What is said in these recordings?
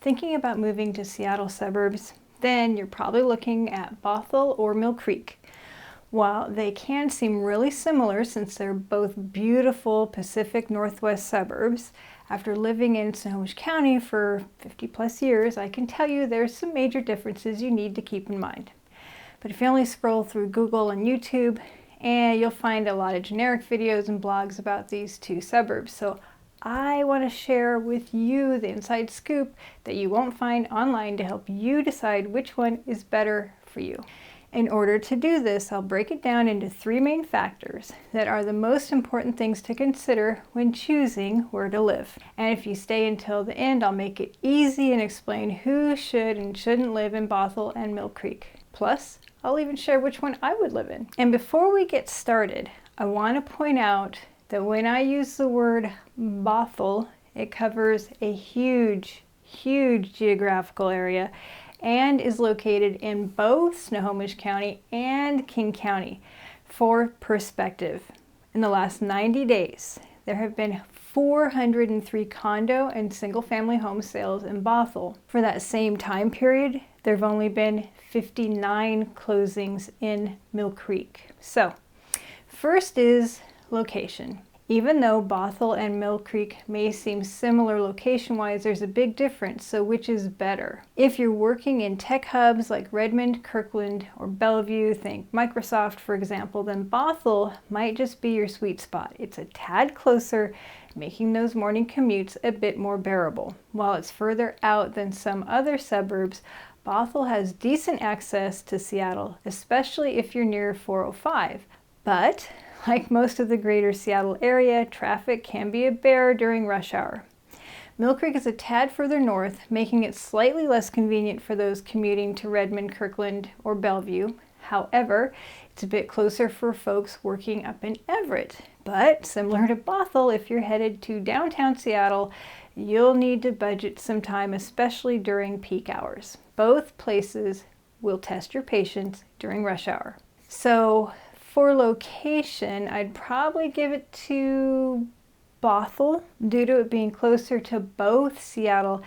thinking about moving to Seattle suburbs, then you're probably looking at Bothell or Mill Creek. While they can seem really similar since they're both beautiful Pacific Northwest suburbs, after living in Snohomish County for 50 plus years, I can tell you there's some major differences you need to keep in mind. But if you only scroll through Google and YouTube, and you'll find a lot of generic videos and blogs about these two suburbs. So I want to share with you the inside scoop that you won't find online to help you decide which one is better for you. In order to do this, I'll break it down into three main factors that are the most important things to consider when choosing where to live. And if you stay until the end, I'll make it easy and explain who should and shouldn't live in Bothell and Mill Creek. Plus, I'll even share which one I would live in. And before we get started, I want to point out that when I use the word Bothell, it covers a huge geographical area and is located in both Snohomish County and King County. For perspective, in the last 90 days, there have been 403 condo and single-family home sales in Bothell. For that same time period, there have only been 59 closings in Mill Creek. So, first is location. Even though Bothell and Mill Creek may seem similar location-wise, there's a big difference, so which is better? If you're working in tech hubs like Redmond, Kirkland, or Bellevue, think Microsoft for example, then Bothell might just be your sweet spot. It's a tad closer, making those morning commutes a bit more bearable. While it's further out than some other suburbs, Bothell has decent access to Seattle, especially if you're near 405. But like most of the greater Seattle area, traffic can be a bear during rush hour. Mill Creek is a tad further north, making it slightly less convenient for those commuting to Redmond, Kirkland, or Bellevue. However, it's a bit closer for folks working up in Everett. But similar to Bothell, if you're headed to downtown Seattle, you'll need to budget some time, especially during peak hours. Both places will test your patience during rush hour. So, for location, I'd probably give it to Bothell due to it being closer to both Seattle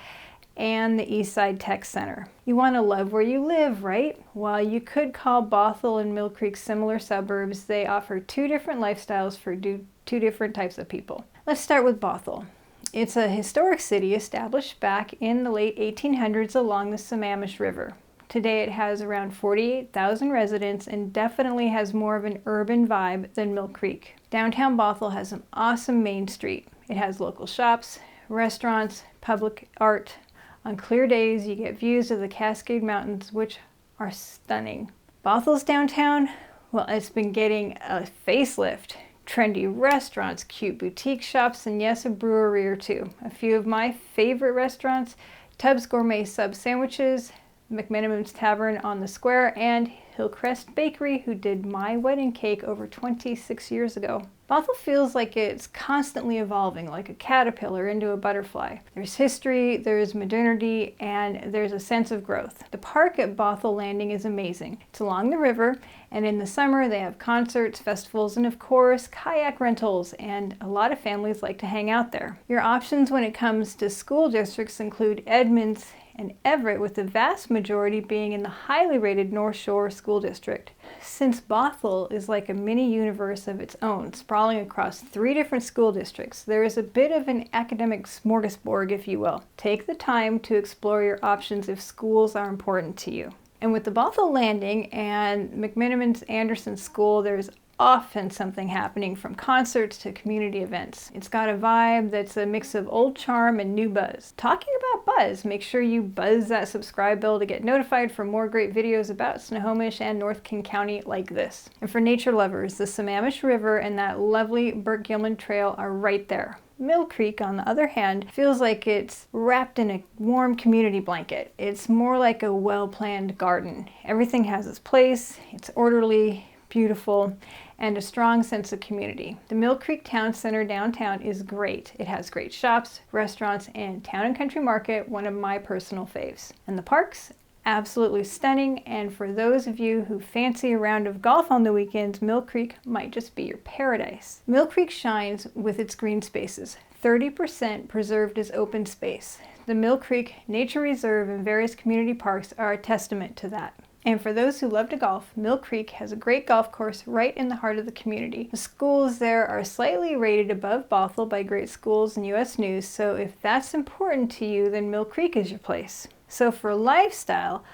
and the Eastside Tech Center. You want to love where you live, right? While you could call Bothell and Mill Creek similar suburbs, they offer two different lifestyles for two different types of people. Let's start with Bothell. It's a historic city established back in the late 1800s along the Snohomish River. Today it has around 48,000 residents and definitely has more of an urban vibe than Mill Creek. Downtown Bothell has an awesome main street. It has local shops, restaurants, public art. On clear days you get views of the Cascade Mountains, which are stunning. Bothell's downtown, well, it's been getting a facelift. Trendy restaurants, cute boutique shops, and yes, a brewery or two. A few of my favorite restaurants: Tubbs Gourmet Sub Sandwiches, McMenamin's Tavern on the Square, and Hillcrest Bakery, who did my wedding cake over 26 years ago. Bothell feels like it's constantly evolving, like a caterpillar into a butterfly. There's history, there's modernity, and there's a sense of growth. The park at Bothell Landing is amazing. It's along the river, and in the summer they have concerts, festivals, and of course kayak rentals, and a lot of families like to hang out there. Your options when it comes to school districts include Edmonds and Everett, with the vast majority being in the highly rated North Shore School District. Since Bothell is like a mini universe of its own, sprawling across 3 different school districts, there is a bit of an academic smorgasbord, if you will. Take the time to explore your options if schools are important to you. And with the Bothell Landing and McMenamin's Anderson School, there's often something happening, from concerts to community events. It's got a vibe that's a mix of old charm and new buzz. Talking about buzz, make sure you buzz that subscribe bell to get notified for more great videos about Snohomish and North King County like this. And for nature lovers, the Snohomish River and that lovely Burke-Gilman Trail are right there. Mill Creek, on the other hand, feels like it's wrapped in a warm community blanket. It's more like a well-planned garden. Everything has its place, it's orderly, beautiful, and a strong sense of community. The Mill Creek Town Center downtown is great. It has great shops, restaurants, and Town and Country Market, one of my personal faves. And the parks, absolutely stunning, and for those of you who fancy a round of golf on the weekends, Mill Creek might just be your paradise. Mill Creek shines with its green spaces, 30% preserved as open space. The Mill Creek Nature Reserve and various community parks are a testament to that. And for those who love to golf, Mill Creek has a great golf course right in the heart of the community. The schools there are slightly rated above Bothell by Great Schools and U.S. News, so if that's important to you, then Mill Creek is your place. So for lifestyle,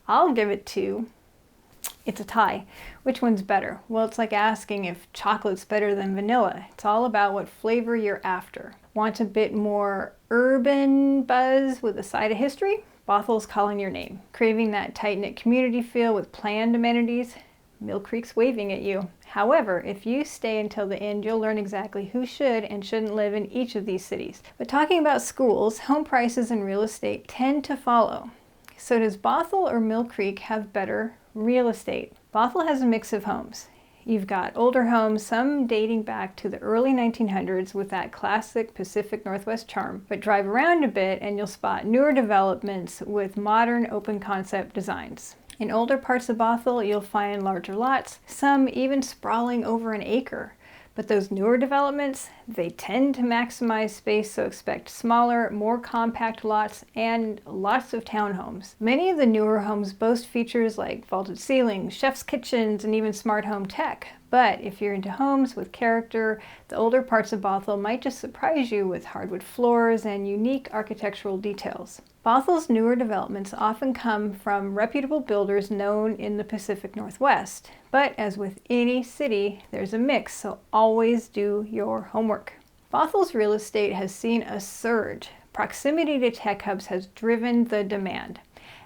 I'll give it to, it's a tie. Which one's better? Well, it's like asking if chocolate's better than vanilla. It's all about what flavor you're after. Want a bit more urban buzz with a side of history? Bothell's calling your name. Craving that tight-knit community feel with planned amenities? Mill Creek's waving at you. However, if you stay until the end, you'll learn exactly who should and shouldn't live in each of these cities. But talking about schools, home prices and real estate tend to follow. So does Bothell or Mill Creek have better real estate? Bothell has a mix of homes. You've got older homes, some dating back to the early 1900s with that classic Pacific Northwest charm. But drive around a bit and you'll spot newer developments with modern open concept designs. In older parts of Bothell, you'll find larger lots, some even sprawling over an acre. But those newer developments, they tend to maximize space, so expect smaller, more compact lots and lots of townhomes. Many of the newer homes boast features like vaulted ceilings, chef's kitchens, and even smart home tech. But if you're into homes with character, the older parts of Bothell might just surprise you with hardwood floors and unique architectural details. Bothell's newer developments often come from reputable builders known in the Pacific Northwest. But as with any city, there's a mix, so always do your homework. Bothell's real estate has seen a surge. Proximity to tech hubs has driven the demand.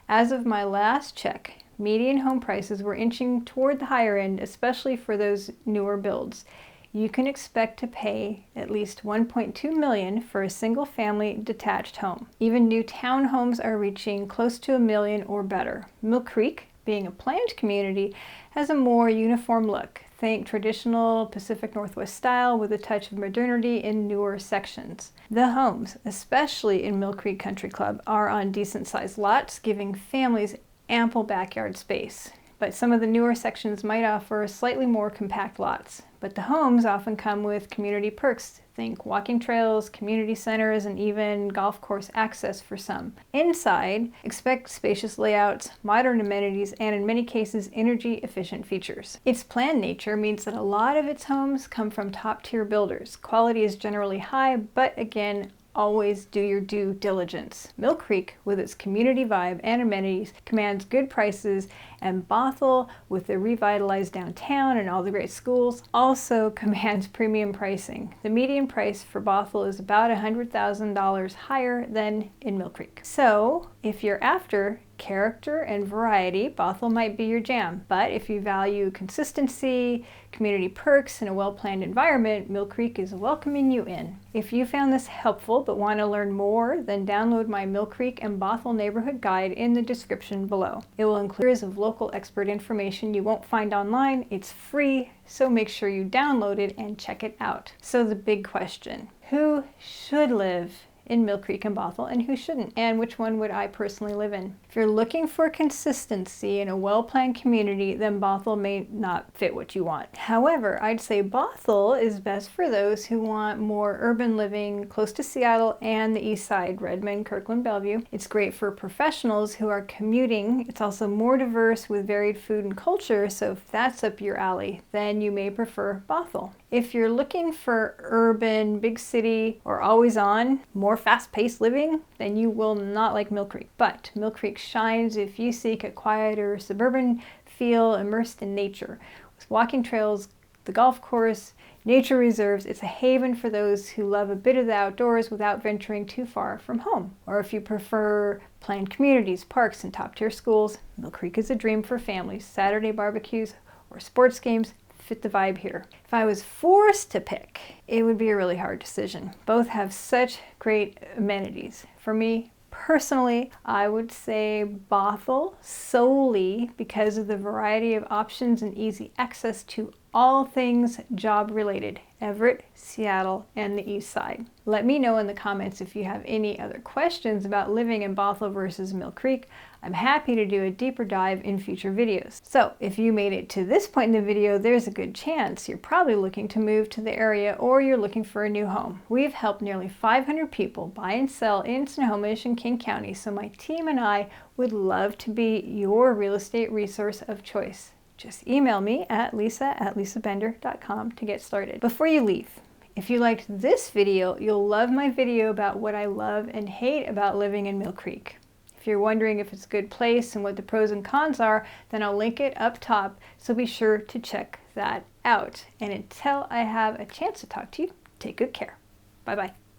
As of my last check, median home prices were inching toward the higher end, especially for those newer builds. You can expect to pay at least $1.2 million for a single-family detached home. Even new townhomes are reaching close to $1 million or better. Mill Creek, being a planned community, has a more uniform look. Think traditional Pacific Northwest style with a touch of modernity in newer sections. The homes, especially in Mill Creek Country Club, are on decent-sized lots, giving families ample backyard space. But some of the newer sections might offer slightly more compact lots. But the homes often come with community perks. Think walking trails, community centers, and even golf course access for some. Inside, expect spacious layouts, modern amenities, and in many cases, energy-efficient features. Its planned nature means that a lot of its homes come from top-tier builders. Quality is generally high, but again, always do your due diligence. Mill Creek, with its community vibe and amenities, commands good prices, and Bothell, with the revitalized downtown and all the great schools, also commands premium pricing. The median price for Bothell is about $100,000 higher than in Mill Creek. So, if you're after character and variety, Bothell might be your jam. But if you value consistency, community perks, and a well-planned environment, Mill Creek is welcoming you in. If you found this helpful but want to learn more, then download my Mill Creek and Bothell neighborhood guide in the description below. It will include series of local expert information you won't find online. It's free, so make sure you download it and check it out. So the big question, who should live in Mill Creek and Bothell and who shouldn't, and which one would I personally live in? If you're looking for consistency in a well-planned community, then Bothell may not fit what you want. However, I'd say Bothell is best for those who want more urban living close to Seattle and the east side, Redmond, Kirkland, Bellevue. It's great for professionals who are commuting. It's also more diverse with varied food and culture, so if that's up your alley, then you may prefer Bothell. If you're looking for urban, big city, or always on, more fast-paced living, then you will not like Mill Creek. But Mill Creek shines if you seek a quieter suburban feel immersed in nature. With walking trails, the golf course, nature reserves, it's a haven for those who love a bit of the outdoors without venturing too far from home. Or if you prefer planned communities, parks, and top-tier schools, Mill Creek is a dream for families. Saturday barbecues or sports games fit the vibe here. If I was forced to pick, it would be a really hard decision. Both have such great amenities. For me, personally, I would say Bothell solely because of the variety of options and easy access to all things job related, Everett, Seattle, and the East Side. Let me know in the comments if you have any other questions about living in Bothell versus Mill Creek. I'm happy to do a deeper dive in future videos. So if you made it to this point in the video, there's a good chance you're probably looking to move to the area or you're looking for a new home. We've helped nearly 500 people buy and sell in Snohomish and King County, so my team and I would love to be your real estate resource of choice. Just email me at lisa@lisabender.com to get started. Before you leave, if you liked this video, you'll love my video about what I love and hate about living in Mill Creek. If you're wondering if it's a good place and what the pros and cons are, then I'll link it up top, so be sure to check that out. And until I have a chance to talk to you, take good care. Bye-bye.